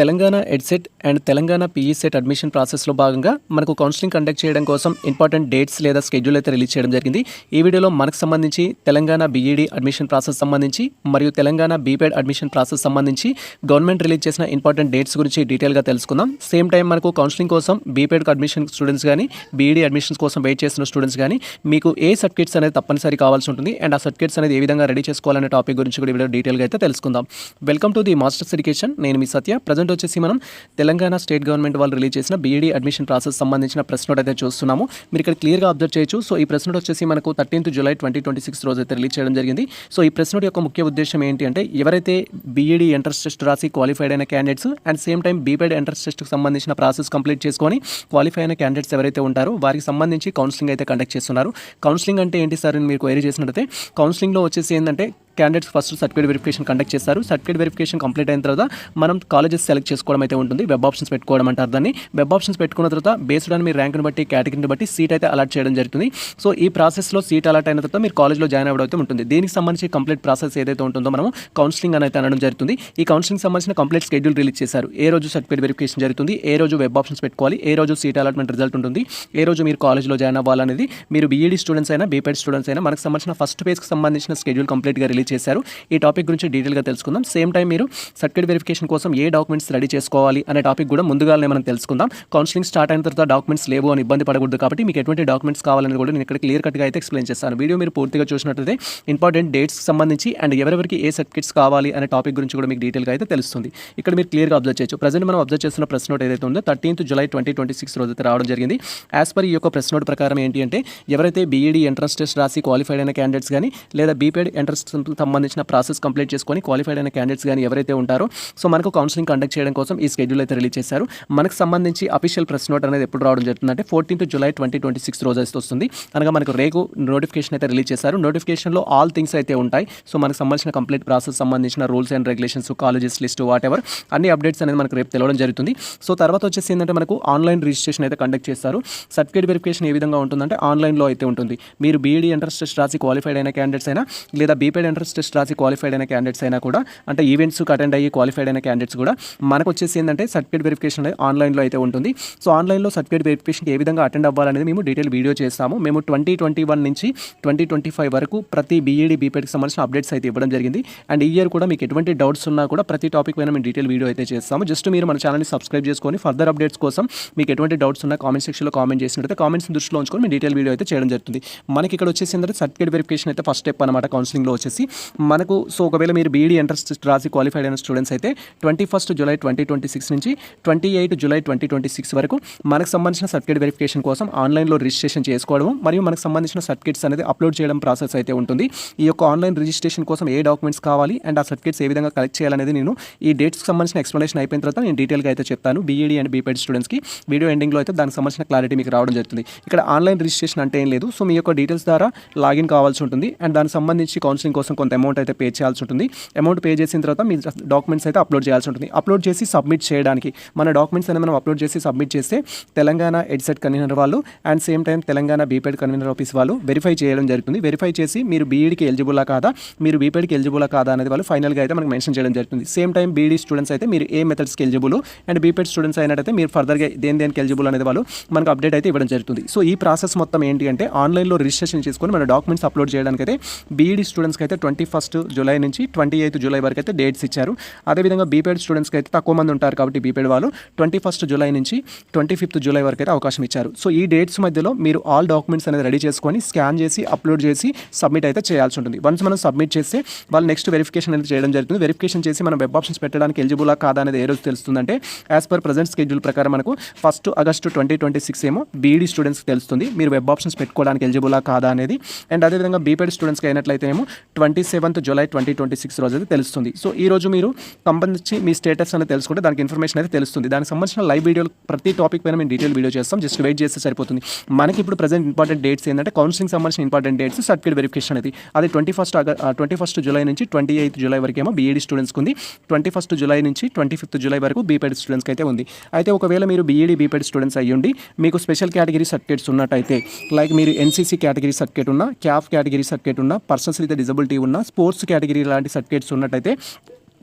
Telangana EdCET and Telangana PE set admission ప్రాసెస్లో భాగంగా మనకు కౌన్సిలింగ్ కండక్ట్ చేయడం కోసం ఇంపార్టెంట్ డేట్స్ లేదా స్కెడ్యూల్ అయితే రిలీజ్ చేయడం జరిగింది. ఈ వీడియోలో మనకు సంబంధించి తెలంగాణ బీఈడీ అడ్మిషన్ ప్రాసెస్ సంబంధించి మరియు తెలంగాణ బీపెడ్ అడ్మిషన్ ప్రాసెస్ సంబంధించి గవర్నమెంట్ రిలీజ్ చేసిన ఇంపార్టెంట్ డేట్స్ గురించి డీటెయిల్గా తెలుసుకుందాం. సేమ్ టైం మనకు కౌన్సిలింగ్ కోసం బీపెడ్ అడ్మిషన్ స్టూడెంట్స్ కానీ బీఈడీ అడ్మిషన్స్ కోసం వెయిట్ చేస్తున్న స్టూడెంట్స్ కానీ మీకు ఏ సర్టిఫికేట్స్ అనేది తప్పనిసరి కావాల్సి ఉంటుంది అండ్ ఆ సర్టిఫికేట్స్ అనేది ఏ విధంగా రెడీ చేసుకోవాలనే టాపిక్ గురించి కూడా వీడియో డీటెయిల్గా అయితే తెలుసుకుందాం. Welcome to the masters education. నేను మీ సత్య. ప్రజెంట్ వచ్చేసి మనం తెలంగాణ స్టేట్ గవర్నమెంట్ వాళ్ళు రిలీజ్ చేసిన బీఈడీ అడ్మిషన్ ప్రాసెస్ సంబంధించిన ప్రెస్ నోట్ అయితే చూస్తున్నాము. మీరు ఇక్కడ క్లియర్గా అబ్జర్వ్ చేయొచ్చు. సో ఈ ప్రెస్ నోట్ వచ్చేసి మనకు 13th July 2026 రోజు అయితే రిలీజ్ చేయడం జరిగింది. సో ఈ ప్రెస్ నోట్ యొక్క ముఖ్య ఉద్దేశం ఏంటి అంటే ఎవరైతే బీఈడీ ఎంట్రన్స్ టెస్ట్ రాసి క్వాలిఫైడ్ అయిన candidates and same time బీపెడ్ entrance టెస్ట్కి సంబంధించిన ప్రాసెస్ కంప్లీట్ చేసుకొని క్వాలిఫై అయిన క్యాండిడేట్స్ ఎవరైతే ఉంటారో వారికి సంబంధించి కౌన్సిలింగ్ అయితే కండక్ట్ చేస్తున్నారు. కౌన్సిలింగ్ అంటే ఏంటి సార్ అని మీరు క్వైరీ చేసినట్లయితే కౌన్సిలింగ్లో వచ్చేసి ఏంటంటే candidates first certificate verification conduct చేస్తారు. సర్టిఫికేట్ వెరిఫికేషన్ కంప్లీట్ అయిన తర్వాత మనం కాలేజెస్ సెలెక్ట్ చేసుకోవడం అయితే ఉంటుంది. వెబ్ ఆప్షన్స్ పెట్టుకోవడం అంటారు దాన్ని. వెబ్ ఆప్షన్స్ పెట్టుకున్న తర్వాత బేస్డ్ ఆన్ మీ ర్యాంక్ని బట్టి కేటగిరీని బట్టి సీట్ అయితే అలాట్ చేయడం జరుగుతుంది. సో ఈ ప్రాసెస్లో సీట్ అలాట్ అయిన తర్వాత మీరు కాలేజ్లో జాయిన్ అవ్వడం అయితే ఉంటుంది. దీనికి సంబంధించి కంప్లీట్ ప్రాసెస్ ఏదైతే ఉంటుందో మనం కౌన్సిలింగ్ అని అయితే అనడం జరుగుతుంది. ఈ కౌన్సిలింగ్ సంబంధించిన కంప్లీట్ షెడ్యూల్ రిలీజ్ చేశారు. ఏ రోజు సర్టిఫికేట్ వెరిఫికేషన్ జరుగుతుంది, ఏ రోజు వెబ్ ఆప్షన్స్ పెట్టుకోవాలి, ఏ రోజు సీట్ అలాట్మెంట్ రిజల్ట్ ఉంటుంది, ఏ రోజు మీరు కాలేజ్లో జాయిన్ అవ్వాలనేది మీరు బీఈడీ స్టూడెంట్స్ అయినా బీపెడ్ స్టూడెంట్స్ అయినా మనకు సంబంధించిన ఫస్ట్ పేజ్కి సంబంధించిన షెడ్యూల్ కంప్లీట్గా రిలీజ్ చేశారు. ఈ టాపిక్ గురించి డీటెయిల్గా తెలుసుకుందాం. సేమ్ టైం మీరు సర్టిఫికేట్ వెరిఫికేషన్ కోసం ఏ డాక్యుమెంట్స్ రెడీ చేసుకోవాలి అనే టాపిక్ కూడా ముందుగానే మనం తెలుసుకుందాం. కౌన్సిలింగ్ స్టార్ట్ అయిన తర్వాత డాక్యుమెంట్స్ లేవు అని ఇబ్బంది పడకూడదు కాబట్టి మీకు ఎటువంటి డాక్యుమెంట్స్ కావాలని కూడా నేను ఇక్కడ క్లియర్ కట్గా అయితే ఎక్స్ప్లెయిన్ చేస్తాను. వీడియో మీరు పూర్తిగా చూసినట్లయితే ఇంపార్టెంట్ డేట్స్కి సంబంధించి అండ్ ఎవరెవరికి ఏ సర్టిఫికేట్స్ కావాలి అనే టాపిక్ గురించి కూడా మీకు డీటెయిల్గా అయితే తెలుస్తుంది. ఇక్కడ మీరు క్లియర్గా అబ్జర్వ్ చేయొచ్చు. ప్రజెంట్ మనం అబ్జర్వ్ చేస్తున్న ప్రెస్ నోట్ ఏదైతే ఉందో 13th July 2026 రోజు అయితే రావడం జరిగింది. యాజ్ పర్ ఈ యొక్క ప్రెస్ నోట్ ప్రకారం ఏంటి అంటే ఎవరైతే బీఈడీ ఎంట్రన్స్ టెస్ట్ రాసి క్వాలిఫైడ్ అయిన క్యాండిడేట్స్ కానీ లేదా బీపెడ్ ఎంట్రన్స్ సంబంధించిన ప్రాసెస్ కంప్లీట్ చేసుకొని క్వాలిఫైడ్ అయిన క్యాండిడేట్స్ కానీ ఎవరైతే ఉంటారో సో మనకు కౌన్సిలింగ్ కండక్ట్ చేయడం కోసం ఈ షెడ్యూల్ అయితే రిలీజ్ చేశారు. మనకు సంబంధించి అఫీషియల్ ప్రెస్ నోట్ అనేది ఎప్పుడు రావడం జరుగుతుందంటే 14th July 2026 రోజు అయితే వస్తుంది. అనగా మనకు రేపు నోటిఫికేషన్ అయితే రిలీజ్ చేశారు. నోటిఫికేషన్లో ఆల్ థింగ్స్ అయితే ఉంటాయి. సో మనకు సంబంధించిన కంప్లీట్ ప్రాసెస్ సంబంధించిన rules and regulations, colleges list, what ever అన్ని అప్డేట్స్ అనేది మనకు రేపు తెలవడం జరుగుతుంది. సో తర్వాత వచ్చేసి ఏంటంటే మనకు ఆన్లైన్ రిజిస్ట్రేషన్ అయితే కండక్ట్ చేస్తారు. సర్టిఫికేట్ వెరిఫికేషన్ ఏ విధంగా ఉంటుందంటే ఆన్లైన్లో అయితే ఉంటుంది. మీరు బీఈడీ ఎంట్రన్స్ టెస్ట్ రాసి క్వాలిఫైడ్ అయిన క్యాండిడేట్స్ అయినా లేదా బీపెడ్ ఎంట్రన్స్ టెస్ట్ రాసి క్వాలిఫైడ్ అయిన క్యాండిడేట్స్ అయినా కూడా అంటే ఈవెంట్స్కి అటెండ్ అయ్యి క్వాలిఫైడ్ అయిన క్యాండిడేట్స్ కూడా మనకు వచ్చేసి ఏంటంటే సర్టిఫికేట్ వెరిఫికేషన్ ఆన్లైన్లో అయితే ఉంటుంది. సో ఆన్లైన్లో సర్టిఫికేట్ వెరిఫికేషన్ ఏ విధంగా అటెండ్ అవ్వాలనేది మేము డీటెయిల్ వీడియో చేస్తాము. మేము 2021 నుంచి 2025 వరకు ప్రతి బీఈడీ బీపెడ్కి సంబంధించిన అప్డేట్స్ అయితే ఇవ్వడం జరిగింది. అండ్ ఈ ఇయర్ కూడా మీకు ఎటువంటి డౌట్స్ ఉన్నా కూడా ప్రతి టాపిక్ పైన మేము డీటెయిల్ వీడియో అయితే చేస్తాము. జస్ట్ మీరు మన ఛానల్ని సబ్స్క్రైబ్ చేసుకొని ఫర్దర్ అప్డేట్స్ కోసం మీకు ఎటువంటి డౌట్స్ ఉన్నా కామెంట్ సెక్షన్లో కామెంట్ చేసినట్లయితే కామెంట్స్ దృష్టిలో ఉంచుకొని మేము డీటెయిల్ వీడియో అయితే చేయడం జరుగుతుంది. మనకి ఇక్కడ వచ్చేసి ఏంటంటే సర్టిఫికేట్ వెరిఫికేషన్ అయితే ఫస్ట్ స్టెప్ అనమాట కౌన్సిలింగ్లో వచ్చేసి మనకు. సో ఒకవేళ మీరు బీఈడీ ఎంట్రన్స్ టెస్ట్ రాసి క్వాలిఫైడ్ అయిన స్టూడెంట్స్ అయితే 21st July 2026 నుంచి 28th July 2026 వరకు మనకు సంబంధించిన సర్టిఫికేట్ వెరిఫికేషన్ కోసం ఆన్లైన్లో రిజిస్ట్రేషన్ చేసుకోవడం మరియు మనకు సంబంధించిన సర్టిఫికేట్స్ అనేది అప్లోడ్ చేయడం ప్రాసెస్ అయితే ఉంటుంది. ఈ యొక్క ఆన్లైన్ రిజిస్ట్రేషన్ కోసం ఏ డాక్యుమెంట్స్ కావాలి అండ్ ఆ సర్టిఫికేట్స్ ఏ విధంగా కలెక్ట్ చేయాలనేది నేను ఈ డేట్స్కి సంబంధించిన ఎక్స్ప్లెనేషన్ అయిపోయిన తర్వాత నేను డీటెయిల్గా అయితే చెప్తాను. బీఈడీ అండ్ బీపెడ్ స్టూడెంట్స్కి వీడియో ఎండింగ్లో అయితే దానికి సంబంధించిన క్లారిటీ మీకు రావడం జరుగుతుంది. ఇక్కడ ఆన్లైన్ రిజిస్ట్రేషన్ అంటే ఏం లేదు. సో మీ యొక్క డీటెయిల్స్ ద్వారా లాగిన్ కావాల్సి ఉంటుంది అండ్ దానికి సంబంధించి కౌన్సిలింగ్ కోసం కొంత అమౌంట్ అయితే పే చేయాల్సి ఉంటుంది. అమౌంట్ పే చేసిన తర్వాత మీ డాక్యుమెంట్స్ అయితే అప్లోడ్ చేయాల్సి ఉంటుంది. అప్లోడ్ చేసి సబ్మిట్ చేయడానికి మన డాక్యుమెంట్స్ అనేది మనం అప్లోడ్ చేసి సబ్మిట్ చేస్తే తెలంగాణ ఎడ్సెట్ కన్వీనర్ వాళ్ళు and same time Telangana బీపెడ్ convener office వాళ్ళు వెరిఫై చేయడం జరుగుతుంది. వెరిఫై చేసి మీరు బీఈడీకి ఎలిజిబులా కాదా, మీరు బీపెడ్కి ఎలిజిబులా కాదా అనేది వాళ్ళు ఫైనల్గా అయితే మనకు మెన్షన్ చేయడం జరుగుతుంది. సేమ్ టైం బీఈడీ స్టూడెంట్స్ అయితే మీరు ఏ మెథడ్స్కి ఎలిజిబుల్ అండ్ బీపెడ్ స్టూడెంట్స్ అయినట్టయితే మీరు ఫర్దర్గా దేనికి ఎలిజిబుల్ అనేది వాళ్ళు మనకు అప్డేట్ అయితే ఇవ్వడం జరుగుతుంది. సో ఈ ప్రాసెస్ మొత్తం ఏంటి అంటే ఆన్లైన్లో రిజిస్ట్రేషన్ చేసుకొని మన డాక్యుమెంట్స్ అప్లోడ్ చేయడానికి అయితే బీఈడీ స్టూడెంట్స్కి అయితే 21st July నుంచి 28th July వరకు అయితే డేట్స్ ఇచ్చారు. అదేవిధంగా బీపెడ్ స్టూడెంట్స్కి అయితే తక్కువ మంది ఉంటారు కాబట్టి బీపెడ్ వాళ్ళు 21st July నుంచి 25th July వరకు అయితే అవకాశం ఇచ్చారు. సో ఈ డేట్స్ మధ్యలో మీరు ఆల్ డాక్యుమెంట్స్ అనేది రెడీ చేసుకొని స్కాన్ చేసి అప్లోడ్ చేసి సబ్మిట్ అయితే చేయాల్సి ఉంటుంది. వన్స్ మనం సబ్మిట్ చేస్తే వాళ్ళు నెక్స్ట్ వెరిఫికేషన్ అనేది చేయడం జరుగుతుంది. వెరిఫికేషన్ చేసి మనం వెబ్ ఆప్షన్స్ పెట్టడానికి ఎలిజిబులా కాదా అనేది ఏ రోజు తెలుస్తుందంటే యాజ్ పర్ ప్రజెంట్ స్కెడ్యూల్ ప్రకారం మనకు 1st August 2026 ఏమో బీఈడీ స్టూడెంట్స్కి తెలుస్తుంది మీరు వెబ్ ఆప్షన్స్ పెట్టుకోవడానికి ఎలిజిబులా కాదా అనేది. అండ్ అదేవిధంగా బీపెడ్ స్టూడెంట్స్కి అయినట్లయితేనేమో 27th July 2026 రోజు అయితే తెలుస్తుంది. సో ఈ రోజు మీరు సంబంధించి మీ స్టేటస్ అనేది తెలుసుకుంటే దానికి ఇన్ఫర్మేషన్ అయితే తెలుస్తుంది. దానికి సంబంధించిన లైవ్ వీడియోలు ప్రతి టాపిక్ పైన మేము డీటెయిల్ వీడియో చేస్తాం. జస్ట్ వెయిట్ చేస్తే సరిపోతుంది. మనకి ఇప్పుడు ప్రజెంట్ ఇంపార్టెంట్ డేట్స్ ఏంటంటే కౌన్సిలింగ్ సంబంధించిన ఇంపార్టెంట్ డేట్స్ సర్టిఫికేట్ వెరిఫికేషన్ అనేది అది 21st July నుంచి 28th July వరకు ఏమో బీఈడీ స్టూడెంట్స్కి ఉంది. 21st July నుంచి 25th July వరకు బీపెడ్ స్టూడెంట్స్కి అయితే ఉంది. అయితే ఒకవేళ మీరు బీఈడీ బీపెడ్ స్టూడెంట్స్ అయ్యుండి మీకు స్పెషల్ కేటగిరీ సర్టిఫికేట్స్ ఉన్నట్టయితే లైక్ మీరు ఎన్సీసీ కేటగిరీ సర్టిఫికేట్ ఉన్న, క్యాఫ్ కేటగిరీ సర్టిఫికేట్ ఉన్న, పర్సన్స్ విత్ డిజబిలిటీ ఉన్న, స్పోర్ట్స్ కేటగిరీ లాంటి సర్టిఫికేట్స్ ఉన్నట్టయితే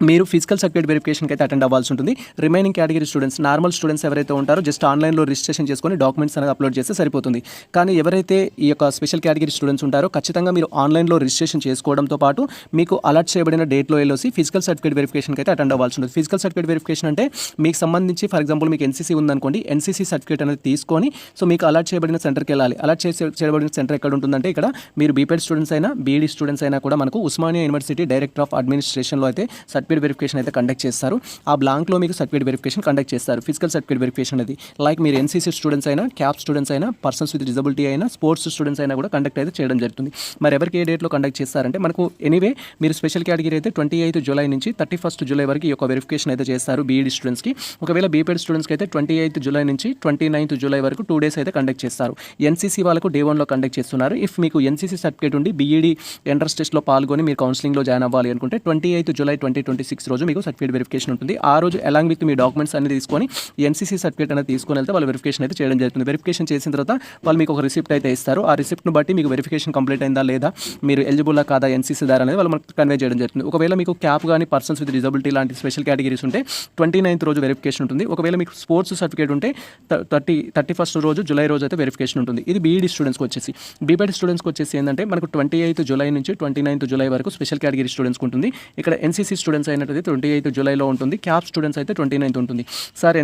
మీరు ఫిజికల్ సర్టిఫికేట్ వెరిఫికేషన్కి అయితే అటెండ్ అవ్వాల్సి ఉంటుంది. Remaining category students, normal students ఎవరైతే ఉంటారో జస్ట్ ఆన్లైన్లో రిజిస్ట్రేషన్ చేసుకొని డాక్యుమెంట్స్ అనేది అప్లోడ్ చేస్తే సరిపోతుంది. కానీ ఎవరైతే ఈ యొక్క స్పెషల్ కేటగిరీ స్టూడెంట్స్ ఉంటారో ఖచ్చితంగా మీరు ఆన్లైన్లో రిజిస్ట్రేషన్ చేసుకోవడంతో పాటు మీకు అలాట్ చేయబడిన డేట్లో వెళ్ళొసి ఫిజికల్ సర్టిఫికేట్ వెరిఫికేషన్కి అయితే అటెండ్ అవ్వాల్సి ఉంటుంది. ఫిజికల్ సర్టిఫికేట్ వెరిఫికేషన్ అంటే మీకు సంబంధించి ఫర్ ఎగ్జాంపుల్ మీకు ఎన్సీసీ ఉందనుకోండి, ఎన్సీసీ సర్టిఫికేట్ అనేది తీసుకొని సో మీకు అలాట్ చేయబడిన సెంటర్కి వెళ్ళాలి. అలాట్ చేయబడిన సెంటర్ ఎక్కడ ఉంటుందంటే ఇక్కడ మీరు బీపీఎడ్ స్టూడెంట్స్ అయినా బీఈడీ స్టూడెంట్స్ అయినా కూడా మనకు ఉస్మానియా యూనివర్సిటీ డైరెక్టర్ ఆఫ్ అడ్మినిస్ట్రేషన్లో అయితే సర్టిఫికేట్ వెరిఫికేషన్ అయితే కండక్ట్ చేస్తారు. ఆ బ్లాంక్లో మీకు సర్టిఫికేట్ వెరిఫికేషన్ కండక్ట్ చేస్తారు. ఫిజికల్ సర్టిఫికేట్ వెరిఫికేషన్ అనేది లైక్ మీరు ఎన్సీసీ స్టూడెంట్స్ అయినా, క్యాప్ స్టూడెంట్స్ అయినా, పర్సన్స్ విత్ డిజబిలిటీ అయినా, స్పోర్ట్స్ స్టూడెంట్స్ అయినా కూడా కండక్ట్ అయితే చేయడం జరుగుతుంది. మరి ఎవరికి ఏ డేట్లో కండక్ట్ చేస్తారంటే మనకు ఎనీవే మీరు స్పెషల్ కేటగిరీ అయితే 28 జూలై నుంచి 31 జూలై వరకు ఈ యొక్క వెరిఫికేషన్ అయితే చేస్తారు బీఈడీ స్టూడెంట్స్కి. ఒకవేళ బీపీఎడ్ స్టూడెంట్స్కి అయితే 28 జూలై నుంచి 29 జూలై వరకు 2 days అయితే కండక్ట్ చేస్తారు. ఎన్సీసీ వాళ్ళకు డే 1లో కండక్ట్ చేస్తున్నారు. ఇఫ్ మీకు ఎన్సీసీ సర్టిఫికేట్ ఉండి బీఈడీ ఎంట్రన్స్ టెస్ట్లో పాల్గొని మీరు కౌన్సిలింగ్లో జాయిన్ అవ్వాలి అనుకుంటే 28 జూలై 2026 రోజు మీకు సర్టిఫికేట్ వెరిఫికేషన్ ఉంటుంది. ఆ రోజు అలాంగ్ విత్ మీ డాక్యుమెంట్స్ అన్ని తీసుకొని ఎన్సీసీ సర్టిఫికేట్ అనేది తీసుకొని వెళ్తే వాళ్ళు వెరిఫికేషన్ అయితే చేయడం జరుగుతుంది. వెరిఫికేషన్ చేసిన తర్వాత వాళ్ళు మీకు ఒక రిసిప్ట్ అయితే ఇస్తారు. ఆ రిసిప్ట్ను బట్టి మీకు వెరిఫికేషన్ కంప్లీట్ అయిందా లేదా, మీరు ఎలిజిబుల్లా కాదా ఎన్సీసీ ద్వారా అనేది వాళ్ళు మనకు కన్వే చేయడం జరుగుతుంది. ఒకవేళ మీకు క్యాప్ కానీ పర్సన్స్ విత్ డిజబిలిటీ లాంటి స్పెషల్ కేటగిరీస్ ఉంటే 29th రోజు వెరిఫికేషన్ ఉంటుంది. ఒకవేళ మీకు స్పోర్ట్స్ సర్టిఫికేట్ ఉంటే 31st రోజు జూలై రోజు అయితే వెరిఫికేషన్ ఉంటుంది. ఇది బీఈడీ స్టూడెంట్స్కి వచ్చేసి. బీపీఎడ్ స్టూడెంట్స్కి వచ్చేసి ఏంటంటే మనకు 28 జూలై నుంచి 29 జూలై వరకు స్పెషల్ కేటగిరీ స్టూడెంట్స్కి ఉంటుంది. ఇక్కడ ఎన్సీసీ స్టూడెంట్స్ అయినట్టు 28 జూలైలో ఉంటుంది. క్యాప్ స్టూడెంట్స్ అయితే 29th ఉంటుంది. సార్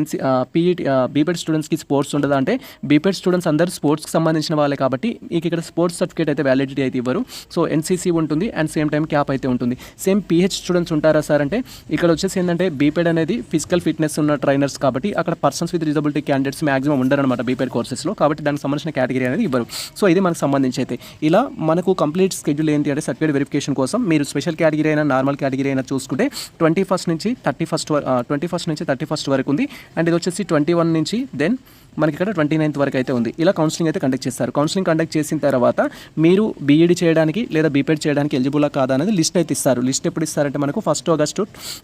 బీపీఎడ్ స్టూడెంట్స్కి స్పోర్ట్స్ ఉండదా అంటే బీపీఎడ్ స్టూడెంట్స్ అందరూ స్పోర్ట్స్కి సంబంధించిన వాళ్ళే కాబట్టి మీకు ఇక్కడ స్పోర్ట్స్ సర్టిఫికేట్ అయితే వ్యాలిడిటీ అయితే ఇవ్వరు. సో ఎన్సీసీ ఉంటుంది అండ్ సేమ్ టైం క్యాప్ అయితే ఉంటుంది. సేమ్ పీహెచ్ స్టూడెంట్స్ ఉంటారా సార్ అంటే ఇక్కడ వచ్చేసి ఏంటంటే బీపీఎడ్ అనేది ఫిజికల్ ఫిట్నెస్ ఉన్న ట్రైనర్స్ కాబట్టి అక్కడ persons with disability candidates maximum ఉండరనమాట బీపీఎడ్ కోర్సెస్లో, కాబట్టి దానికి సంబంధించిన కేటగిరీ అనేది ఇవ్వరు. సో ఇది మనకు సంబంధించి అయితే ఇలా మనకు కంప్లీట్ స్కెడ్యూల్ ఏంటి అంటే సర్టిఫికేట్ వెరిఫికేషన్ కోసం మీరు స్పెషల్ కేటగిరీ అయినా నార్మల్ కేటగిరీ అయినా చూసుకుంటే 21st నుంచి 31st వరకు ఉంది. అండ్ ఇది వచ్చేసి 21 నుంచి దెన్ మనకి ఇక్కడ 29th వరకు అయితే ఉంది. ఇలా కౌన్సిలింగ్ అయితే కండక్ట్ చేస్తారు. కౌన్సిలింగ్ కండక్ట్ చేసిన తర్వాత మీరు బీఈడీ చేయడానికి లేదా బీపీఎడ్ చేయడానికి ఎలిజిబుల్లా కాదా అనేది లిస్ట్ అయితే ఇస్తారు. లిస్ట్ ఎప్పుడు ఇస్తారంటే మనకు 1 August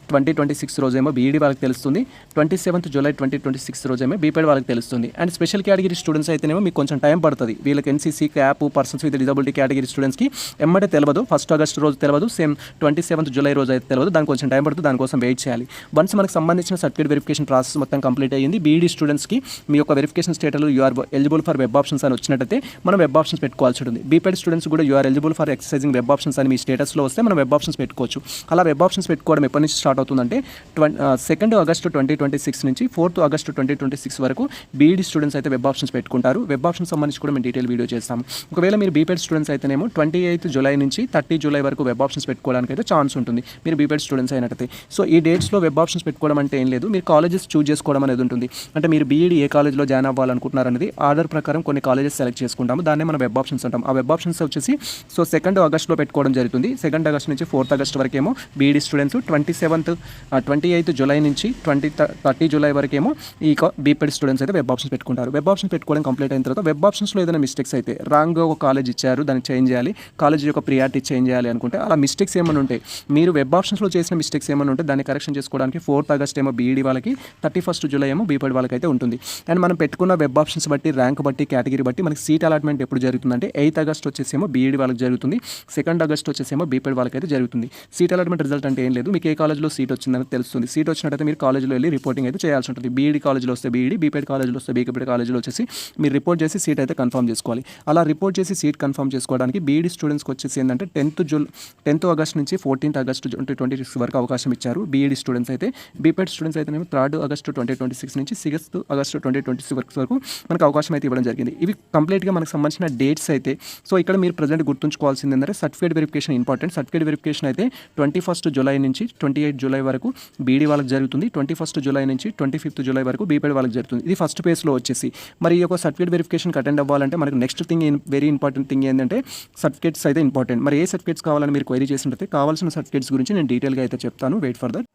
2026 రోజేమో బీఈడీ వాళ్ళకి తెలుస్తుంది, 27th July 2026 రోజేమో బీపీఎడ్ వాళ్ళకి తెలుస్తుంది. అండ్ స్పెషల్ కేటగిరీ స్టూడెంట్స్ అయితేనేమో మీకు కొంచెం టైం పడుతుంది. వీళ్ళకి NCC, cap, persons with disability category స్టూడెంట్స్కి ఎమ్మటే తెలియదు. 1 August రోజు తెలియదు, సేమ్ 27th July రోజు అయితే తెలియదు. దానికి కొంచెం టైం పడుతుంది, దానికోసం వెయిట్ చేయాలి. వన్స్ మనకు సంబంధించిన సర్టిఫికేట్ వెరిఫికేషన్ ప్రాసెస్ మొత్తం కంప్లీట్ అయ్యింది. బీఈడీ స్టూడెంట్స్కి మీ యొక్క వెరిఫికేషన్ స్టేటస్లో you are eligible for web options అని వచ్చినట్టయితే మనం వెబ్ ఆప్షన్స్ పెట్టుకోవాల్సి ఉంటుంది. బీపీఎడ్ స్టూడెంట్స్ కూడా you are eligible for exercising web options అని మీ స్టేటస్లో వస్తే మనం వెబ్ ఆప్షన్స్ పెట్టుకోవచ్చు. అలా వెబ్ ఆప్షన్స్ పెట్టుకోవడం ఎప్పటి నుంచి స్టార్ట్ అవుతుందంటే 2 August 2026 నుంచి 4 August 2026 వరకు బీఈడీ స్టూడెంట్స్ అయితే వెబ్ ఆప్షన్స్ పెట్టుకుంటారు. వెబ్ ఆప్షన్స్ సంబంధించి కూడా మేము డీటెయిల్ వీడియో చేస్తాము. ఒకవేళ మీరు బీపీఎడ్ స్టూడెంట్స్ అయితేనేమో 28 జూలై నుంచి 30 జూలై వరకు వెబ్ ఆప్షన్స్ పెట్టుకోవడానికి అయితే ఛాన్స్ ఉంటుంది మీరు బీపీఎడ్ స్టూడెంట్స్ అయినట్టయితే. సో ఈ డేట్స్లో వెబ్ ఆప్షన్స్ పెట్టుకోవడం అంటే ఏం లేదు, మీరు కాలేజెస్ చూజ్ చేసుకోవడం అనేది ఉంటుంది. అంటే మీరు బీఈడీ ఏ కాలేజ్లో జాయిన్ అవ్వాలనుకుంటున్నారు అనేది ఆర్డర్ ప్రకారం కొన్ని కాలేజెస్ సెలెక్ట్ చేసుకుంటాము. దాన్నే మనం వెబ్ ఆప్షన్స్ అంటాం. ఆ వెబ్ ఆప్షన్స్ వచ్చేసి సో 2 Augustలో పెట్టుకోవడం జరుగుతుంది. 2 August నుంచి 4 August వరకేమో బీఈడీ స్టూడెంట్స్, 28 జూలై నుంచి 30 జూలై వరకేమో ఈ బీపీఎడ్ స్టూడెంట్స్ అయితే వెబ్ ఆప్షన్స్ పెట్టుకుంటారు. వెబ్ ఆప్షన్స్ పెట్టుకోవడం కంప్లీట్ అయిన తర్వాత వెబ్ ఆప్షన్స్లో ఏదైనా మిస్టేక్స్ అయితే రాంగ్గా ఒక కాలేజ్ ఇచ్చారు, దాన్ని చేంజ్ చేయాలి, కాలేజ్ యొక్క ప్రియారిటీ చేంజ్ చేయాలి అనుకుంటే అలా మిస్టేక్స్ ఏమైనా ఉంటాయి, మీరు వెబ్ ఆప్షన్స్లో చేసిన మిస్టేక్స్ ఏమైనా ఉంటే దాన్ని కరెక్షన్ చేసుకోవడానికి 4 August ఏమో బీఈడీ వాళ్ళకి, 31 July ఏమో బీపీఎడ్ వాళ్ళకి అయితే ఉంటుంది. అండ్ మనం పెట్టుకున్న వెబ్ ఆప్షన్స్ బట్టి, ర్యాంక్ బట్టి, కేటగిరీ బట్టి మనకి సీట్ అలాట్మెంట్ ఎప్పుడు జరుగుతుందంటే 8 August వచ్చేసేమో బీఈడీ వాళ్ళకి జరుగుతుంది, 2 August వచ్చేసేమో బీపీఎడ్ వాళ్ళకి అయితే జరుగుతుంది. సీట్ అలాట్మెంట్ రిజల్ట్ అంటే ఏం లేదు, మీకు ఏ కాలేజ్లో సీట్ వచ్చిందని తెలుస్తుంది. సీట్ వచ్చినట్టయితే మీరు కాలేజ్లో వెళ్ళి రిపోర్టింగ్ అయితే చేయాల్సి ఉంటుంది. బీఈడీ కాలేజ్లో వస్తే బీఈడీ, బీపీఎడ్ కాలేజ్లో వస్తే బీపీఎడ్ కాలేజ్లో వచ్చేసి మీరు రిపోర్ట్ చేసి సీట్ అయితే కన్ఫర్మ్ చేసుకోవాలి. అలా రిపోర్ట్ చేసి సీట్ కన్ఫర్మ్ చేసుకోవడానికి బీఈడీ స్టూడెంట్స్కి వచ్చేసి ఏంటంటే 10th August నుంచి 14th August 2026 వరకు అవకాశం ఇచ్చారు బీఈడీ స్టూడెంట్స్ అయితే. బీపీఎడ్ స్టూడెంట్స్ అయితే 3 August 2026 నుంచి 6th August 2026 వరకు మనకు అవకాశం అయితే ఇవ్వడం జరిగింది. ఇవి కంప్లీట్గా మనకు సంబంధించిన డేట్స్ అయితే. సో ఇక్కడ మీరు ప్రజెంట్ గుర్తుంచుకోవాల్సింది ఏంటంటే certificate verification important. Certificate verification అయితే 21 July నుంచి 28 July వరకు బీఈడీ వాళ్ళకి జరుగుతుంది, 21 July నుంచి 25th July వరకు బీపీఎడ్ వాళ్ళకి జరుగుతుంది. ఇది ఫస్ట్ ఫేజ్లో వచ్చేసి. మరి ఈ యొక్క సర్టిఫికేట్ వెరిఫికేషన్కి అటెండ్ అవ్వాలంటే మనకు next thing very important thing ఏంటంటే సర్టిఫికేట్స్ అయితే ఇంపార్టెంట్. మరి ఏ సర్టిఫికేట్స్ కావాలని మీరు క్వైరీ చేసినట్లయితే కావాల్సిన సర్టిఫికేట్స్ గురించి నేను డీటెయిల్గా అయితే చెప్తాను. Wait for that.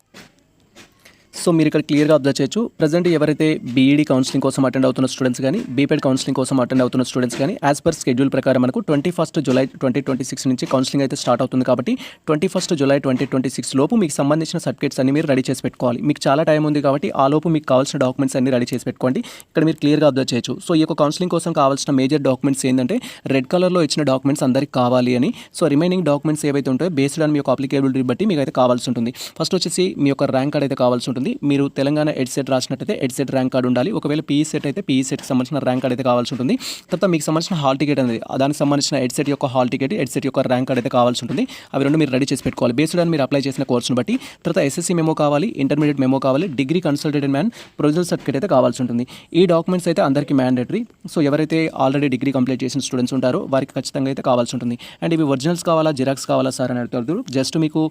సో మీరు ఇక్కడ క్లియర్గా అబ్జర్వ్ చేయొచ్చు. ప్రజెంట్ ఎవరైతే బీఈడీ కౌన్సిలింగ్ కోసం అటెండ్ అవుతున్న స్టూడెంట్స్ కానీ, బీపెడ్ కౌన్సిలింగ్ కోసం అటెండ్ అవుతున్న స్టూడెంట్స్ కానీ యాజ్ పర్ షెడ్యూల్ ప్రకారం మనకు 21 జూలై 2026 నుంచి కౌన్సిలింగ్ అయితే స్టార్ట్ అవుతుంది. కాబట్టి 21 జూలై 2026 లోపు మీకు సంబంధించిన సర్టిఫికేట్స్ అన్ని మీరు రెడీ చేసి పెట్టుకోవాలి. మీకు చాలా టైం ఉంది కాబట్టి ఆ లోపు మీకు కావాల్సిన డాక్యుమెంట్స్ అన్ని రెడీ చేసి పెట్టుకోండి. ఇక్కడ మీరు క్లియర్గా అబ్జర్వ్ చేయొచ్చు. సో ఈ యొక్క కౌన్సిలింగ్ కోసం కావాల్సిన మేజర్ డాక్యుమెంట్స్ ఏంటంటే రెడ్ కలర్లో ఇచ్చిన డాక్యుమెంట్స్ అందరికి కావాలి అని. సో రిమైనింగ్ డాక్యుమెంట్స్ ఏవైతే ఉంటాయో బేస్డ్ ఆన్ మీ యొక్క అప్లికేబిలిటీ బట్టి మీకు అయితే కావాల్సి ఉంటుంది. ఫస్ట్ వచ్చేసి మీ యొక్క ర్యాంక్ కార్డ్ అయితే కావాల్సి ఉంటుంది. మీరు తెలంగాణ ఎడ్సెట్ రాసినట్టయితే ఎడ్సెట్ ర్యాంక్ కార్డ్ ఉండాలి. ఒకవేళ పీఈ సెట్ అయితే పీఈ సెట్కి సంబంధించిన ర్యాంక్ కార్డ్ అయితే కావాల్సి ఉంటుంది. తర్వాత మీకు సంబంధించిన హాల్ టికెట్ అనేది దానికి సంబంధించిన ఎడ్సెట్ యొక్క హాల్ టికెట్, ఎడ్సెట్ యొక్క ర్యాంక్ కార్డ్ అయితే కావాల్సి ఉంటుంది. అవి రెండు మీరు రెడీ చేసి పెట్టుకోవాలి బేస్డ్ ఆన్ మీరు అప్లై చేసిన కోర్సును బట్టి. తర్వాత ఎస్ఎస్సీ మెమో కావాలి, ఇంటర్మీడియట్ మెమో కావాలి, degree consultant man provisional certificate అయితే కావాల్సి ఉంటుంది. ఈ డాక్యుమెంట్స్ అయితే అందరికీ మ్యాండేటరీ. సో ఎవరైతే ఆల్రెడీ డిగ్రీ కంప్లీట్ చేసిన స్టూడెంట్స్ ఉంటారో వారికి ఖచ్చితంగా అయితే కావాల్సి ఉంటుంది. అండ్ ఇవి ఒరిజినల్స్ కావాలా, జిరాక్స్ కావాలా సార్ అని అడుగుతారు. జస్ట్ మీకు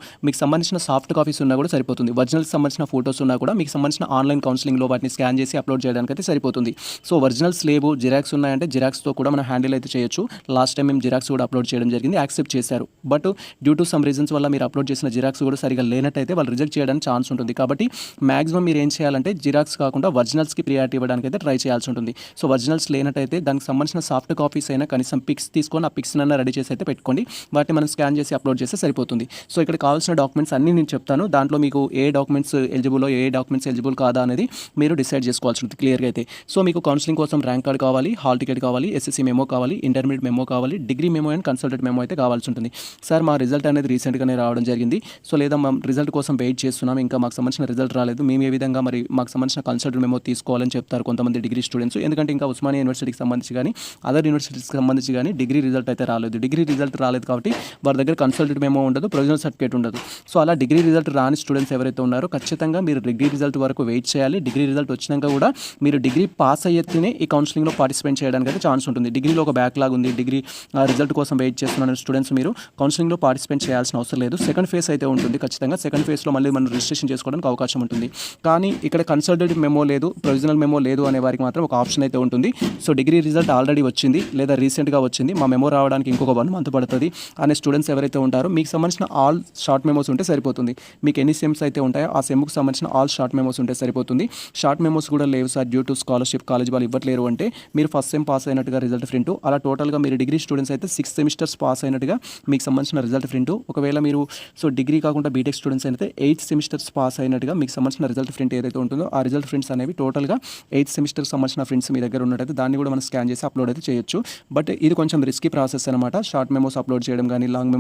సంబంధించిన సాఫ్ట్ కాపీస్ ఉన్నా కూడా సరిపోతుంది. ఒరిజినల్స్ సంబంధించిన ఫోటోస్ ఉన్నా కూడా మీకు సంబంధించిన ఆన్లైన్ కౌన్సిలింగ్లో వాటిని స్కాన్ చేసి అప్లోడ్ చేయడానికి అయితే సరిపోతుంది. సో ఒరిజినల్స్ లేవు, జిరాక్స్ ఉన్నాయంటే జిరాక్స్తో కూడా మనం హ్యాండిల్ అయితే చేయొచ్చు. లాస్ట్ టైం మేము జిరాక్స్ కూడా అప్లోడ్ చేయడం జరిగింది, యాక్సెప్ట్ చేశారు. But due to some reasons వల్ల మీరు అప్లోడ్ చేసిన జిరాక్స్ కూడా సరిగా లేనట్టయితే వాళ్ళు రిజెక్ట్ చేయడానికి ఛాన్స్ ఉంటుంది. కాబట్టి మాక్సిమం మీరు ఏం చేయాలంటే జిరాక్స్ కాకుండా ఒరిజినల్స్కి ప్రియారిటీ ఇవ్వడానికి అయితే ట్రై చేయాల్సి ఉంటుంది. సో ఒరిజినల్స్ లేనట్టయితే దానికి సంబంధించిన సాఫ్ట్ కాపీస్ అయినా కనీసం పిక్స్ తీసుకొని ఆ పిక్స్ అన్న రెడీ చేసి అయితే పెట్టుకోండి. వాటిని మనం స్కాన్ చేసి అప్లోడ్ చేస్తే సరిపోతుంది. సో ఇక్కడ కావాల్సిన డాక్యుమెంట్స్ అన్నీ నేను చెప్తాను. దాంట్లో మీకు ఏ డాక్యుమెంట్స్ ఎలిజిబుల్, ఏ డాక్యుమెంట్స్ ఎలిజిబుల్ కాదా అనేది మీరు డిసైడ్ చేసుకోవాల్సి ఉంటుంది క్లియర్గా అయితే. సో మీకు కౌన్సిలింగ్ కోసం ర్యాంక్ కార్డ్ కావాలి, హాల్ టికెట్ కావాలి, ఎస్ఎస్సీ మెమో కావాలి, ఇంటర్మీడియట్ మెమో కావాలి, degree memo and consultant memo అయితే కావాల్సి ఉంటుంది. సార్ మా రిజల్ట్ అనేది రీసెంట్గానే రావడం జరిగింది. సో లేదా మా రిజల్ట్ కోసం వెయిట్ చేస్తున్నాం, ఇంకా మాకు సంబంధించిన రిజల్ట్ రాలేదు, మేము ఏ విధంగా మరి మాకు సంబంధించిన కన్సల్టెంట్ మెమో తీసుకోవాలని చెప్తారు కొంతమంది డిగ్రీ స్టూడెంట్స్. ఎందుకంటే ఇంకా ఉస్మానియా యూనివర్సిటీకి సంబంధించి కానీ అదర్ యూనివర్సిటీస్కి సంబంధించి కానీ డిగ్రీ రిజల్ట్ అయితే రాలేదు. డిగ్రీ రిజల్ట్ రాలేదు కాబట్టి వారి దగ్గర కన్సల్టెంట్ మెమో ఉండదు, ప్రొవిజనల్ సర్టిఫికేట్ ఉండదు. సో అలా డిగ్రీ రిజల్ట్ రాని స్టూడెంట్స్ ఎవరైతే ఉన్నారో ఖచ్చితంగా మీరు డిగ్రీ రిజల్ట్ వరకు వెయిట్ చేయాలి. డిగ్రీ రిజల్ట్ వచ్చినాక కూడా మీరు డిగ్రీ పాస్ అయ్యేనే ఈ కౌన్సిలింగ్లో పార్టిసిపేట్ చేయడానికి అయితే ఛాన్స్ ఉంటుంది. డిగ్రీలో ఒక బ్యాక్లాగ్ ఉంది, డిగ్రీ రిజల్ట్ కోసం వెయిట్ చేస్తున్న స్టూడెంట్స్ మీరు కౌన్సిలింగ్లో పార్టిసిపేట్ చేయాల్సిన అవసరం లేదు. సెకండ్ ఫేజ్ అయితే ఉంటుంది ఖచ్చితంగా. సెకండ్ ఫేజ్లో మళ్ళీ మనం రిజిస్ట్రేషన్ చేసుకోవడానికి అవకాశం ఉంటుంది. కానీ ఇక్కడ కన్సల్టెంట్ మెమో లేదు, ప్రొవిజనల్ మెమో లేదు అనే వారికి మాత్రం ఒక ఆప్షన్ అయితే ఉంటుంది. సో డిగ్రీ రిజల్ట్ ఆల్రెడీ వచ్చింది లేదా రీసెంట్గా వచ్చింది, మా మెమో రావడానికి ఇంకొక 1 మంత్ పడుతుంది అనే స్టూడెంట్స్ ఎవరైతే ఉంటారో మీకు సంబంధించిన ఆల్ షార్ట్ మెమోస్ ఉంటే సరిపోతుంది. మీకు ఎన్ని సెమ్స్ అయితే ఉంటాయో ఆ సెమ్కి సంబంధించిన ఆల్ షార్ట్ మెమోస్ ఉంటే సరిపోతుంది. షార్ట్ మెమోస్ కూడా లేవు sir due to scholarship college వాళ్ళు ఇవ్వట్లేరు అంటే మీరు ఫస్ట్ సెమ్ పాస్ అయినట్టుగా రిజల్ట్ ప్రింట్, అలా టోటల్గా మీరు డిగ్రీ స్టూడెంట్స్ అయితే 6 సెమిస్టర్స్ పాస్ అయినట్టుగా మీకు సంబంధించిన రిజల్ట్ ప్రింట్. ఒకవేళ మీరు డిగ్రీ కాకుండా బీటెక్ స్టూడెంట్స్ అయితే 8 సెమిస్టర్స్ పాస్ అయినట్టుగా మీకు సంబంధించిన రిజల్ట్ ప్రింట్ ఏదైతే ఉంటుందో ఆ రిజల్ట్ ప్రింట్స్ అనేవి టోటల్గా 8 సెమిస్టర్స్ సంబంధించిన ప్రింట్స్ మీ దగ్గర ఉన్నట్టయితే దాన్ని కూడా మనం స్కాన్ చేసి అప్లోడ్ అయితే చేయొచ్చు. బట్ ఇది కొంచెం రిస్కీ ప్రాసెస్ అనమాట. షార్ట్ మెమోస్ అప్లోడ్ చేయడం కానీ, లాంగ్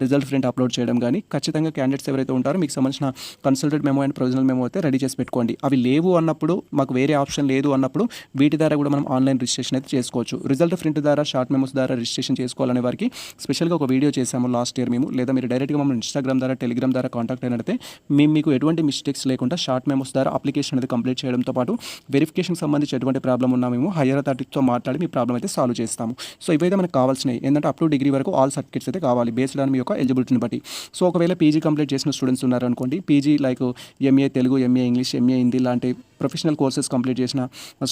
రిజల్ట్ ప్రింట్ అప్లోడ్ చేయడం కానీ ఖచ్చితంగా క్యాండిడేట్స్ ఎవరైతే ఉంటారో మీకు సంబంధించిన consultant memo and provisional memo అయితే రెడీ చేసి పెట్టుకోండి. అవి లేవు అన్నప్పుడు, మాకు వేరే ఆప్షన్ లేదు అన్నప్పుడు వీటి ద్వారా కూడా మనం ఆన్లైన్ రిజిస్ట్రేషన్ అయితే చేసుకోవచ్చు. రిజల్ట్ ప్రింట్ ద్వారా, షార్ట్ మెమోస్ ద్వారా రిజిస్ట్రేషన్ చేసుకోవాలనే వారికి స్పెషల్గా ఒక వీడియో చేశాము లాస్ట్ ఇయర్ మేము. లేదా మీరు డైరెక్ట్గా మమ్మల్ని ఇన్స్టాగ్రామ్ ద్వారా, టెలిగ్రామ్ ద్వారా కాంటాక్ట్ అయినట్లయితే మేము మీకు ఎటువంటి మిస్టేక్స్ లేకుండా షార్ట్ మెమోస్ ద్వారా అప్లికేషన్ అనేది కంప్లీట్ చేయడంతో పాటు వెరిఫికేషన్ సంబంధించి ఎటువంటి ప్రాబ్లం ఉన్నా మేము హైయర్ అథారిటీతో మాట్లాడి మీ ప్రాబ్లం అయితే సాల్వ్ చేస్తాము. సో ఇవైతే మనకు కావాల్సినవి ఏంటంటే అప్ టు డిగ్రీ వరకు ఆల్ సర్టిఫికేట్స్ అయితే కావాలి బేస్డ్ ఆన్ మీ యొక్క ఎలిజిబిలిటీని బట్టి. సో ఒకవేళ పీజీ కంప్లీట్ చేసిన స్టూడెంట్స్ ఉన్నారనుకోండి, PG like MA Telugu, MA English, MA Hindi లాంటి ప్రొఫెషనల్ కోర్సెస్ కంప్లీట్ చేసిన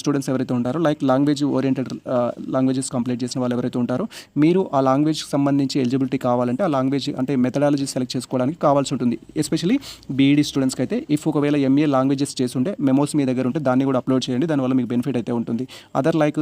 స్టూడెంట్స్ ఎవరైతే ఉంటారో, like language oriented languages complete చేసిన వాళ్ళు ఎవరైతే ఉంటారో మీరు ఆ లాంగ్వేజ్కి సంబంధించి ఎలిజిబిలిటీ కావాలంటే ఆ లాంగ్వేజ్ అంటే మెథడాలజీ సెలెక్ట్ చేసుకోవడానికి కావాల్సి ఉంటుంది. ఎస్పెషల్లీ బీఈడీ స్టూడెంట్స్కి అయితే ఇఫ్ ఒకవేళ ఎంఏ లాంగ్వేజెస్ చేస్తుంటే మెమోస్ మీ దగ్గర ఉంటే దాన్ని కూడా అప్లోడ్ చేయండి, దానివల్ల మీకు బెనిఫిట్ అయితే ఉంటుంది. అదర్ లైక్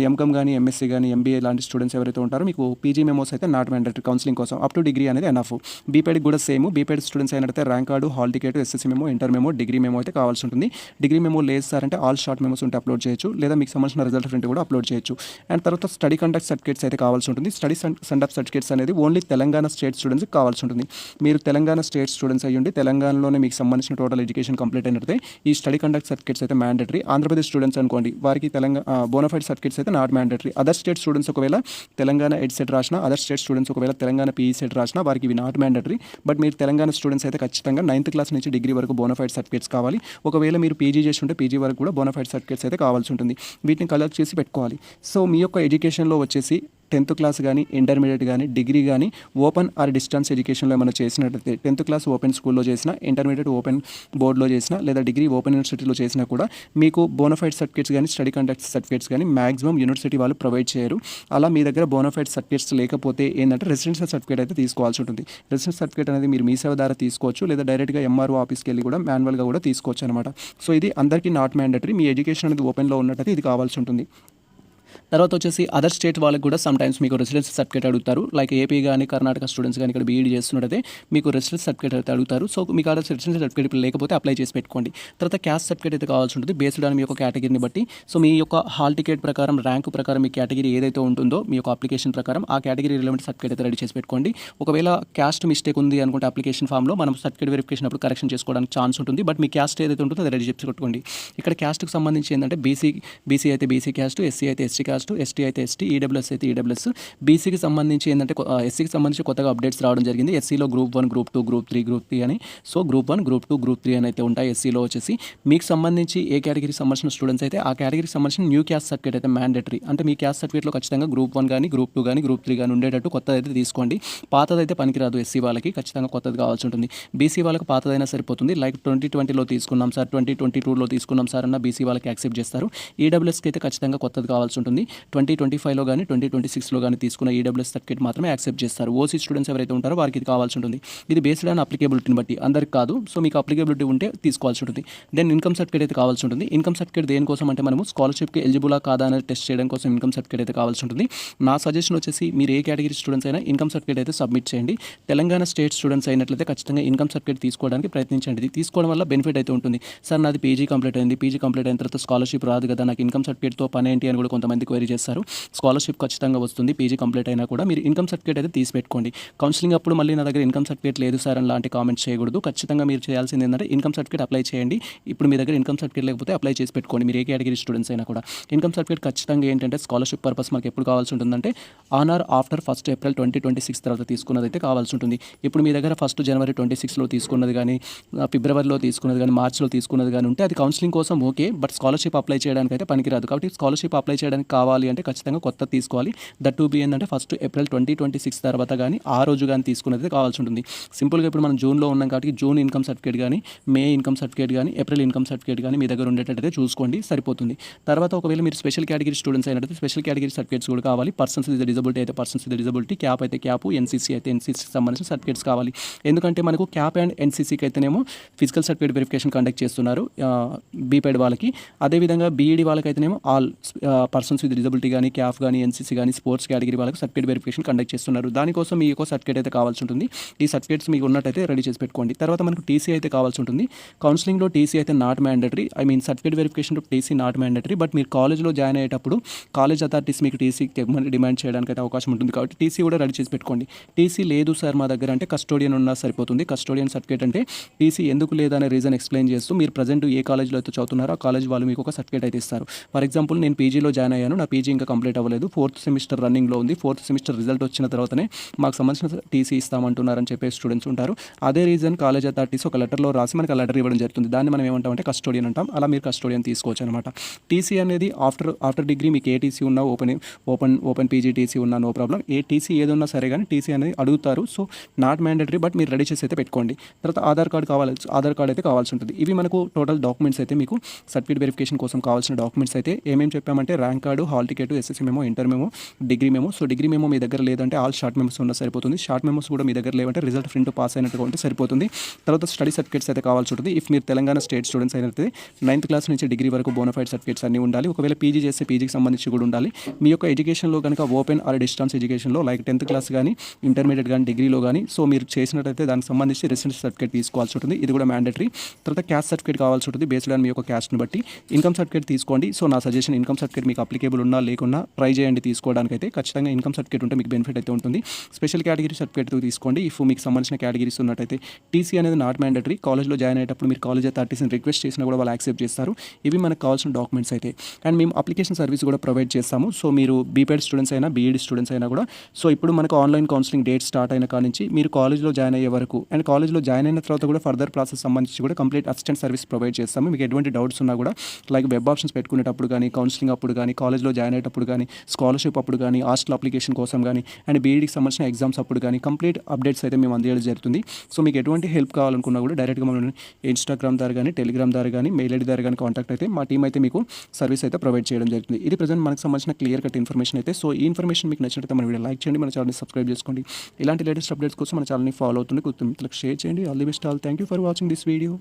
ఎంకామ్ కానీ, ఎంఎస్సీ కానీ, ఎంబీఏ లాంటి స్టూడెంట్స్ ఎవరైతే ఉంటారో మీకు పీజీ మెమోస్ అయితే నాట్ మ్యాండేటరీ కౌన్సిలింగ్ కోసం. అప్ టు డిగ్రీ అనేది ఎనఫ్. బీపీఎడ్కి కూడా సేమ్. బీపీఎడ్ స్టూడెంట్స్ అయినట్లయితే rank card, hall ticket, SSC memo, inter memo, degree memo అయితే కావాల్సి ఉంటుంది. డిగ్రీ మెమో లేదు సార్ అంటే ఆల్ షార్ట్ మెమోస్ ఉంటే అప్లోడ్ చేయొచ్చు, లేదా మీకు సంబంధించిన రిజల్ట్ ప్రింట్ కూడా అప్లోడ్ చేయొచ్చు. అండ్ తర్వాత స్టడీ కండక్ట్ సర్టిఫికేట్స్ అయితే కావాల్సి ఉంటుంది. స్టడీ సెండప్ సర్టిఫికేట్స్ అనేది ఓన్లీ తెలంగాణ స్టేట్ స్టూడెంట్స్కి కావాల్సి ఉంటుంది. మీరు తెలంగాణ స్టేట్ స్టూడెంట్స్ అయ్యండి, తెలంగాణలోనే మీకు సంబంధించిన టోటల్ ఎడ్యుకేషన్ కంప్లీట్ అయినట్లయితే ఈ స్టడీ కండక్ట్ సర్టిఫికేట్స్ అయితే మ్యాండేటరీ. ఆంధ్రప్రదేశ్ స్టూడెంట్స్ అనుకోండి, వారికి తెలంగాణ బోనఫైడ్ సర్టిఫికేట్స్ అయితే not mandatory. Other state students ఒకవేళ తెలంగాణ ఎడ్సెట్ రాసిన, అదర్ స్టేట్ స్టూడెంట్స్ ఒకవేళ తెలంగాణ పీఈ సెట్ రాసిన వారికి ఇవి నాట్ మ్యాండేటరీ. బట్ మీరు తెలంగాణ స్టూడెంట్స్ అయితే ఖచ్చితంగా 9th క్లాస్ నుంచి డిగ్రీ వరకు బోనఫైడ్ సర్టిఫికేట్స్ కావాలి. ఒకవేళ మీరు పీజీ చేసి ఉంటే పీజీ వరకు కూడా బోనఫైడ్ సర్టిఫికేట్స్ అయితే కావాల్సి ఉంటుంది. వీటిని కలెక్ట్ చేసి పెట్టుకోవాలి. సో మీ యొక్క ఎడ్యుకేషన్లో వచ్చేసి 10th క్లాస్ కానీ, ఇంటర్మీడియట్ కానీ, డిగ్రీ కానీ ఓపెన్ ఆర్ డిస్టెన్స్ ఎడ్యుకేషన్లో ఏమైనా చేసినట్లయితే 10th క్లాస్ ఓపెన్ స్కూల్లో చేసినా, ఇంటర్మీడియట్ ఓపెన్ బోర్డులో చేసినా, లేదా డిగ్రీ ఓపెన్ యూనివర్సిటీలో చేసినా కూడా మీకు బోనఫైడ్ సర్టిఫికేట్స్ కానీ, స్టడీ కండక్ట్ సర్టిఫికేట్స్ కానీ మ్యాక్సిమం యూనివర్సిటీ వాళ్ళు ప్రొవైడ్ చేయరు. అలా మీ దగ్గర బోనఫైడ్ సర్టిఫికేట్స్ లేకపోతే ఏంటంటే రెసిడెన్షియల్ సర్టిఫికేట్ అయితే తీసుకోవాల్సి ఉంటుంది. రెసిడెన్షియల్ సర్టిఫికేట్ అనేది మీరు మీ సేవ ద్వారా తీసుకోవచ్చు, లేదా డైరెక్ట్గా ఎంఆర్ఓ ఆఫీస్కి వెళ్ళి కూడా మాన్యువల్గా కూడా తీసుకోవచ్చు అనమాట. సో ఇది అందరికీ నాట్ మ్యాండటరీ. మీ ఎడ్యుకేషన్ అనేది ఓపెన్లో ఉన్నట్టయితే ఇది కావాల్సి ఉంటుంది. తర్వాత వచ్చేసి అదర్ స్టేట్ వాళ్ళకి కూడా సమ్ టైమ్స్ మీకు రెసిడెన్షియల్ సర్టిఫికేట్ అడుగుతారు. లైక్ ఏపీ కానీ, కర్ణాటక స్టూడెంట్స్ కానీ ఇక్కడ బీఈడీ చేస్తున్నట్టయితే మీకు రెసిడెన్షియల్ సర్టిఫికేట్ అయితే అడుగుతారు. సో మీకు ఆ రెసిడెన్షియల్ సర్టిఫికేట్ లేకపోతే అప్లై చేసి పెట్టుకోండి. తర్వాత క్యాస్ట్ సర్టిఫికేట్ అయితే కావాల్సి ఉంటుంది బేస్డ్ ఆన్ మీ యొక్క కేటగిరీని బట్టి. సో మీ యొక్క హాల్ టికెట్ ప్రకారం, ర్యాంక్ ప్రకారం మీ కేటగిరీ ఏదైతే ఉంటుందో మీ యొక్క అప్లికేషన్ ప్రకారం ఆ కేటగిరీ రిలవెంట్ సర్టిఫికేట్ అయితే రెడీ చేసి పెట్టుకోండి. ఒకవేళ క్యాస్ట్ మిస్టేక్ ఉంది అనుకుంటే అప్లికేషన్ ఫామ్లో మనం సర్టిఫికేట్ వెరిఫికేషన్ అప్పుడు కరెక్షన్ చేసుకోవడానికి ఛాన్స్ ఉంటుంది. బట్ మీ క్యాస్ట్ ఏదైతే ఉంటుందో అది రెడీ చేసి పెట్టుకోండి. ఇక్కడ క్యాస్ట్కి సంబంధించి ఏంటంటే బీసీ అయితే బీసీ క్యాస్ట్, ఎస్సీ అయితే ఎస్టీ క్యాస్ట్, ఎస్టీ అయితే ఎస్టీ, ఈడబ్ల్యూఎస్ అయితే ఈడబ్ల్యూఎస్. బీసీకి సంబంధించి ఏంటంటే ఎస్సీకి సంబంధించి కొత్తగా అప్డేట్స్ రావడం జరిగింది. ఎస్సీలో గ్రూప్ 1, గ్రూప్ 2, గ్రూప్ 3 అని. సో గ్రూప్ 1, గ్రూప్ 2, గ్రూప్ 3 అని అయితే ఉంటాయి. ఎస్సీలో వచ్చేసి మీకు సంబంధించి ఏ కేటగిరీకి సంబంధించిన స్టూడెంట్స్ అయితే ఆ కేటగిరీకి సంబంధించిన న్యూ క్యాస్ట్ సర్టిఫికేట్ అయితే మ్యాండేటరీ. అంటే మీ క్యాస్ట్ సర్టిఫికేట్లో ఖచ్చితంగా గ్రూప్ 1 కానీ, గ్రూప్ 2 కానీ, గ్రూప్ 3 కానీ ఉండేటట్టు కొత్తది అయితే తీసుకోండి. పాతదైతే పనికిరాదు. ఎస్సీ వాళ్ళకి ఖచ్చితంగా కొత్తది కావాల్సి ఉంటుంది. బీసీ వాళ్ళకి పాతదైనా సరిపోతుంది. లైక్ 2020లో తీసుకున్నాం సార్, 2022లో తీసుకున్నాం సార్ అన్న బీసీ వాళ్ళకి యాక్సెప్ట్ చేస్తారు. ఈడబ్ల్యూఎస్కి అయితే ఖచ్చితంగా కొత్తది కావాల్సి ఉంటుంది. 2025లో కానీ 2026లో కానీ తీసుకున్న ఈడబ్ల్యూఎస్ సర్టిఫికేట్ మాత్రమే యాక్సెప్ట్ చేస్తారు. ఓసీ స్టూడెంట్స్ ఎవరైతే ఉంటారో వారికి ఇది కావాల్సి ఉంటుంది. ఇది బేస్డ్ ఆన్ అప్లికేబిలిటీని బట్టి, అందరికి కాదు. సో మీకు అప్లికేబిలిటీ ఉంటే తీసుకోవాల్సి ఉంటుంది. దెన్ ఇన్కమ్ సర్టిఫికేట్ అయితే కావాల్సి ఉంటుంది. ఇన్కమ్ సర్టిఫికేట్ దేనికోసం అంటే మనము స్కాలర్షిప్కి ఎలిజిబులా కాదా అనేది టెస్ట్ చేయడం కోసం ఇన్కమ్ సర్టిఫికేట్ అయితే కావాల్సి ఉంటుంది. నా సజెషన్ వచ్చేసి మీరు ఏ కేటగిరీ స్టూడెంట్స్ అయినా ఇన్కమ్ సర్టిఫికేట్ అయితే సబ్మిట్ చేయండి. తెలంగాణ స్టేట్ స్టూడెంట్స్ అయినట్లయితే ఖచ్చితంగా ఇన్కమ్ సర్టిఫికేట్ తీసుకోవడానికి ప్రయత్నించండి. ఇది తీసుకోవడం వల్ల బెనిఫిట్ అయితే ఉంటుంది. సార్ నాది పీజీ కంప్లీట్ అయింది, పీజీ కంప్లీట్ అయిన తర్వాత స్కాలర్షిప్ రాదు కదా, నాకు ఇన్కమ్ సర్టిఫికేట్తో పని ఏంటి అని కూడా కొంతమంది క్వైరీ చేస్తారు. స్కాలర్షిప్ ఖచ్చితంగా వస్తుంది. పీజీ కంప్లీట్ అయినా కూడా మీరు ఇన్కమ్ సర్టిఫికేట్ అయితే తీసి పెట్టుకోండి. కౌన్సిలింగ్ అప్పుడు మళ్ళీ నా దగ్గర ఇన్కమ్ సర్టిఫికేట్ లేదు సార్ అని లాంటి కామెంట్స్ చేయకూడదు. ఖచ్చితంగా మీరు చేయాల్సింది ఏంటంటే ఇన్కమ్ సర్టిఫికేట్ అప్లై చేయండి. ఇప్పుడు మీ దగ్గర ఇన్కమ్ సర్టిఫికేట్ లేకపోతే అప్లై చేసి పెట్టుకోండి. మీరు ఏ కేటగిరీ స్టూడెంట్స్ అయినా కూడా ఇన్కమ్ సర్టిఫికేట్ ఖచ్చితంగా ఏంటంటే స్కాలర్షిప్ పర్పస్ మనకు ఎప్పుడు కావాల్సి ఉంటుందంటే ఆన్ ఆర్ ఆఫ్టర్ 1 ఏప్రిల్ 2026 తర్వాత తీసుకున్నది అయితే కావాల్సి ఉంటుంది. ఇప్పుడు మీ దగ్గర 1 జనవరి 2026లో తీసుకున్నది కానీ, ఫిబ్రవరిలో తీసుకున్నది కానీ, మార్చిలో తీసుకున్నది కానీ ఉంటే అది కౌన్సిలింగ్ కోసం ఓకే. బట్ స్కాలర్షిప్ అప్లై చేయడానికి అయితే పనికిరాదు. కాబట్టి స్కాలర్షిప్ అప్లై చేయడానికి కావాలి అంటే ఖచ్చితంగా కొత్త తీసుకోవాలి. దట్ టు బి ఏంటంటే 1 ఏప్రిల్ 2026 తర్వాత కానీ ఆ రోజు కానీ తీసుకున్నది కావాల్సి ఉంటుంది. సింపుల్గా ఇప్పుడు మనం జూన్లో ఉన్నాం కాబట్టి జూన్ ఇన్కమ్ సర్టిఫికేట్ కానీ, మే ఇన్కమ్ సర్టిఫికేట్ కానీ, ఏప్రిల్ ఇన్కమ్ సర్టిఫికేట్ కానీ మీ దగ్గర ఉండేటట్టయితే చూసుకోండి, సరిపోతుంది. తర్వాత ఒకవేళ మీరు స్పెషల్ కేటగిరీ స్టూడెంట్స్ అయినట్టు స్పెషల్ కేటగిరీ సర్టిఫికేట్స్ కూడా కావాలి. పర్సన్స్ విత్ డిజబిలిటీ అయితే పర్సన్స్ విత్ డిజబిలిటీ, క్యాప్ అయితే క్యాప్, ఎన్సీసీ అయితే ఎన్సీసీకి సంబంధించిన సర్టిఫికేట్స్ కావాలి. ఎందుకంటే మనకు క్యాప్ అండ్ ఎన్సీసీకి అయితేనేమో ఫిజికల్ సర్టిఫికేట్ వెరిఫికేషన్ కండక్ట్ చేస్తున్నారు బీపైడ్ వాళ్ళకి. అదేవిధంగా బీఈడీ వాళ్ళకైతేనేమో ఆల్ పర్సన్స్ విత్ డిజబిలిటీ కానీ, క్యాప్ కానీ, ఎన్సీసీ కానీ, స్పోర్ట్స్ కేటగిరీ వాళ్ళకి సర్టిఫికేట్ వెరిఫికేషన్ కండక్ట్ చేస్తున్నారు. దానికోసం మీ యొక్క సర్టిఫికేట్ అయితే కావాల్సి ఉంటుంది. ఈ సర్టిఫికేట్స్ మీకు ఉన్నట్టయితే రెడీ చేసి పెట్టుకోండి. తర్వాత మనకు టీసీ అయితే కావాల్సి ఉంటుంది. కౌన్సిలింగ్లో టీసీ అయితే నాట్ మ్యాండటరీ. సర్టిఫికేట్ వెరిఫికేషన్లో టీసీ నాట్ మ్యాండటరీ. బట్ మీరు కాలేజ్లో జాయిన్ అయ్యేటప్పుడు కాలేజ్ అథారిటీస్ మీకు టీసీ డిమాండ్ చేయడానికి అయితే అవకాశం ఉంటుంది. కాబట్టి టీసీ కూడా రెడీ చేసి పెట్టుకోండి. టీసీ లేదు సార్ మా దగ్గర అంటే కస్టోడియన్ ఉన్నా సరిపోతుంది. కస్టోడియన్ సర్టిఫికేట్ అంటే టీసీ ఎందుకు లేదనే రీజన్ ఎక్స్ప్లెయిన్ చేస్తూ మీరు ప్రజెంట్ ఏ కాలేజ్లో అయితే చదువుతున్నారో ఆ కాలేజ్ వాళ్ళు మీకు ఒక సర్టిఫికేట్ అయితే ఇస్తారు. ఫర్ ఎగ్జాంపుల్ నేను పీజీలో జాయిన్ అయ్యాను, నా పీజీ ఇంకా కంప్లీట్ అవ్వలేదు, 4th సెమిస్టర్ రన్నింగ్లో ఉంది. 4th సెమిస్టర్ రిజల్ట్ వచ్చిన తర్వాతనే మాకు సంబంధించిన టీసీ ఇస్తామంటున్నారని చెప్పే స్టూడెంట్స్ ఉంటారు. అదే రీజన్ కాలేజ్ అథారిటీస్ ఒక లెటర్లో రాసి మనకి ఆ లెటర్ ఇవ్వడం జరుగుతుంది. దాన్ని మనం ఏమంటామంటే కస్టోడియన్ అంటాం. అలా మీరు కస్టోడియన్ తీసుకోవచ్చు అనమాట. టీసీ అనేది ఆఫ్టర్ డిగ్రీ మీకు ఏ టీసీ ఉన్నా, ఓపెన్ పీజీ టీసీ ఉన్నా నో ప్రాబ్లం. ఏ టీసీ ఏది ఉన్నా సరే కానీ టీసీ అనేది అడుగుతారు. సో నాట్ మ్యాండటరీ, బట్ మీరు రెడీ చేసి అయితే పెట్టుకోండి. తర్వాత ఆధార్ కార్డ్ అయితే కావాల్సి ఉంటుంది. ఇవి మనకు టోటల్ డాక్యుమెంట్స్ అయితే మీకు సర్టిఫికేట్ వెరిఫికేషన్ కోసం కావాల్సిన డాక్యుమెంట్స్ అయితే ఏమేమి చెప్పామంటే rank card, hall ticket, SSC memo, inter memo, degree memo. So degree memo మీ దగ్గర లేదంటే ఆల్ షార్ట్ మెమోస్ ఉన్నా సరిపోతుంది. షార్ట్ మెమోస్ కూడా మీ దగ్గర లేవంటే రిజల్ట్ ప్రింట్ పాస్ అయినట్టుగా ఉంటే సరిపోతుంది. తర్వాత స్టడీ సర్టిఫికేట్స్ అయితే కావాల్సి ఉంటుంది. ఇఫ్ మీరు తెలంగాణ స్టేట్ స్టూడెంట్స్ అయినట్లయితే 9th క్లాస్ నుంచి డిగ్రీ వరకు బోనఫైడ్ సర్టిఫికేట్స్ అన్నీ ఉండాలి. ఒకవేళ పీజీ చేస్తే పీజీకి సంబంధించి కూడా ఉండాలి. మీ యొక్క ఎడ్యుకేషన్లో కనుక ఓపెన్ ఆర్ డిస్టెన్స్ ఎడ్యుకేషన్లో లైక్ 10th క్లాస్ కానీ, ఇంటర్మీడియట్ కానీ, డిగ్రీలో కానీ సో మీరు చేసినట్టయితే దానికి సంబంధించి రెసిడెన్షియల్ సర్టిఫికేట్ తీసుకోవాల్సి ఉంటుంది. ఇది కూడా మ్యాండటరీ. తర్వాత క్యాస్ట్ సర్టిఫికేట్ కావాల్సి ఉంటుంది బేస్డ్ ఆన్ మీ యొక్క క్యాస్ట్ని బట్టి. ఇన్కమ్ సర్టిఫికేట్ తీసుకోండి. సో నా సజెషన్ ఇన్కమ్ సర్టిఫికేట్ మీకు అప్లికేబుల్ ఉన్నా లేకున్నా ట్రై చేయండి తీసుకోవడానికి అయితే. ఖచ్చితంగా ఇన్కమ్ సర్టిఫికేట్ ఉంటే మీకు బెనిఫిట్ అయితే ఉంటుంది. స్పెషల్ కేటగిరీ సర్టిఫికేట్ తీసుకోండి. ఇఫ్ మీకు సంబంధించిన కేటగిరీస్ ఉన్నట్టయితే టీసీ అనేది నాట్ మ్యాండటరీ. కాలేజ్లో జాయిన్ అయ్యేటప్పుడు మీరు కాలేజ్ అథారిటీస్ని రిక్వెస్ట్ చేసినా కూడా వాళ్ళు యాక్సెప్ట్ చేస్తారు. ఇవి మనకు కావాల్సిన డాక్యుమెంట్స్ అయితే. అండ్ మేము అప్లికేషన్ సర్వీస్ కూడా ప్రొవైడ్ చేస్తాము. సో మీరు బీపీఎడ్ స్టూడెంట్స్ అయినా, బీఈడీ స్టూడెంట్స్ అయినా కూడా సో ఇప్పుడు మనకు ఆన్లైన్ కౌన్సిలింగ్ డేట్ స్టార్ట్ అయిన కాడ నుంచి మీరు కాలేజ్లో జాయిన్ అయ్యే వరకు అండ్ కాలేజ్లో జాయిన్ అయిన తర్వాత కూడా ఫర్దర్ ప్రాసెస్ సంబంధించి కూడా కంప్లీట్ అసిస్టెంట్ సర్వీస్ ప్రొవైడ్ చేస్తాము. మీకు ఎటువంటి డౌట్స్ ఉన్నా కూడా లైక్ వెబ్ ఆప్షన్స్ పెట్టుకునేటప్పుడు కానీ, కౌన్సిలింగ్ అప్పుడు కానీ, కాలేజ్ కాలేజ్లో జాయిన్ అయ్యేటప్పుడు కానీ, స్కాలర్షిప్ అప్పుడు కానీ, హాస్టల్ అప్లికేషన్ కోసం కానీ అండ్ బీఈడీకి సంబంధించిన ఎగ్జామ్స్ అప్పుడు కానీ కంప్లీట్ అప్డేట్స్ అయితే మేము అందించడం జరుగుతుంది. సో మీకు ఎటువంటి హెల్ప్ కావాలనుకున్నా కూడా డైరెక్ట్గా మమ్మల్ని ఇన్స్టాగ్రామ్ ద్వారా కానీ, టెలిగ్రామ్ ద్వారా కానీ, మెయిల్ ఐడి ద్వారా కానీ కాంటాక్ట్ అయితే మా టీం అయితే మీకు సర్వీస్ అయితే ప్రొవైడ్ చేయడం జరుగుతుంది. ఇది ప్రజెంట్ మనకు సంబంధించిన క్లియర్ కట్ ఇన్ఫర్మేషన్ అయితే. సో ఈ ఇన్ఫర్మేషన్ మీకు నచ్చినట్లయితే మన వీడియో లైక్ చేయండి, మన ఛానల్ని సబ్స్క్రైబ్ చేసుకోండి. ఇలాంటి లేటెస్ట్ అప్డేట్స్ కోసం మన ఛానల్ని ఫాలో అవుతుంది, మిత్రులకు షేర్ చేయండి. All the best all. Thank you for watching this video.